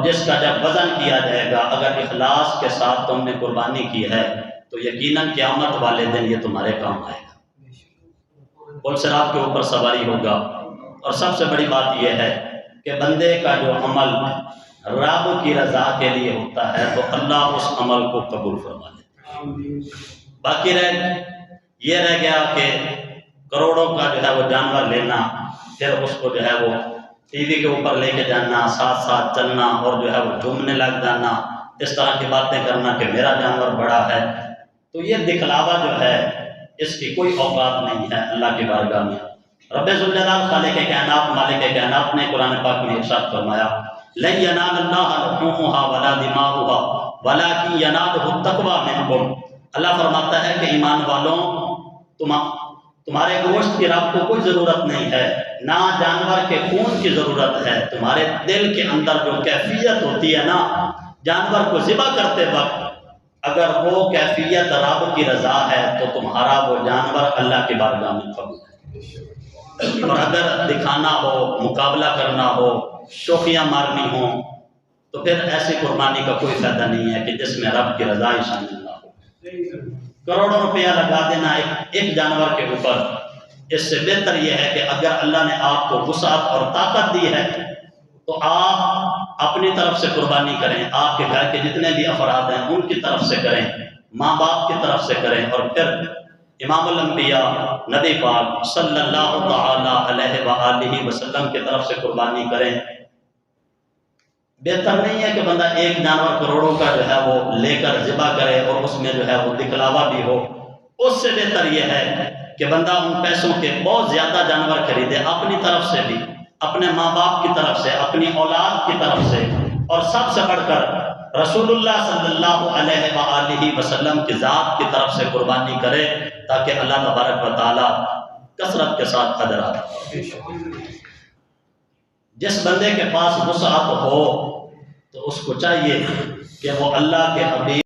جس کا جب وزن کیا جائے گا، اگر اخلاص کے ساتھ تم نے قربانی کی ہے تو یقیناً قیامت والے دن یہ تمہارے کام آئے گا، پل صراط کے اوپر سواری ہوگا۔ اور سب سے بڑی بات یہ ہے کہ بندے کا جو عمل رب کی رضا کے لیے ہوتا ہے تو اللہ اس عمل کو قبول فرما لیتا ہے۔ باقی یہ رہ گیا کہ کروڑوں کا جو ہے وہ جانور لینا، پھر اس کو جو ہے وہ ٹی وی کے اوپر لے کے جانا، ساتھ ساتھ چلنا اور جو ہے وہ جھومنے لگ جانا، اس طرح کی باتیں کرنا کہ میرا جانور بڑا ہے، تو یہ دکھلاوا جو ہے اس کی کوئی اوقات نہیں ہے اللہ کی بارگاہ میں۔ رب ذوالجلال خالق کائنات مالک کائنات نے قرآن پاک میں ارشاد فرمایا لن ینال اللہ لحومها ولا دماؤها ولکن ینالہ التقوی منکم۔ اللہ فرماتا ہے کہ ایمان والوں تمہارے گوشت کی رب کو کوئی ضرورت نہیں ہے، نہ جانور کے خون کی ضرورت ہے، تمہارے دل کے اندر جو کیفیت ہوتی ہے نا جانور کو ذبح کرتے وقت، اگر وہ کیفیت رب کی رضا ہے تو تمہارا وہ جانور اللہ کی بارگاہ میں قبول ہے۔ اور اگر دکھانا ہو، مقابلہ کرنا ہو، شوخیاں مارنی ہو تو پھر ایسی قربانی کا کوئی فائدہ نہیں ہے کہ جس میں رب کی رضا شامل نہ ہو۔ کروڑوں روپیہ لگا دینا ایک جانور کے اوپر، اس سے بہتر یہ ہے کہ اگر اللہ نے آپ کو وسعت اور طاقت دی ہے تو آپ اپنی طرف سے قربانی کریں، آپ کے گھر کے جتنے بھی افراد ہیں ان کی طرف سے کریں، ماں باپ کی طرف سے کریں، اور پھر امام الانبیاء نبی پاک صلی اللہ تعالی علیہ وآلہ وسلم کی طرف سے قربانی کریں۔ بہتر نہیں ہے کہ بندہ ایک جانور کروڑوں کا جو ہے وہ لے کر ذبح کرے اور اس میں جو ہے وہ دکھلاوا بھی ہو، اس سے بہتر یہ ہے کہ بندہ ان پیسوں کے بہت زیادہ جانور خریدے، اپنی طرف سے بھی، اپنے ماں باپ کی طرف سے، اپنی اولاد کی طرف سے، اور سب سے بڑھ کر رسول اللہ صلی اللہ علیہ وآلہ وسلم کی ذات کی طرف سے قربانی کرے تاکہ اللہ تبارک و تعالی کثرت کے ساتھ اجر عطا فرمائے۔ جس بندے کے پاس وسعت ہو تو اس کو چاہیے کہ وہ اللہ کے حبیب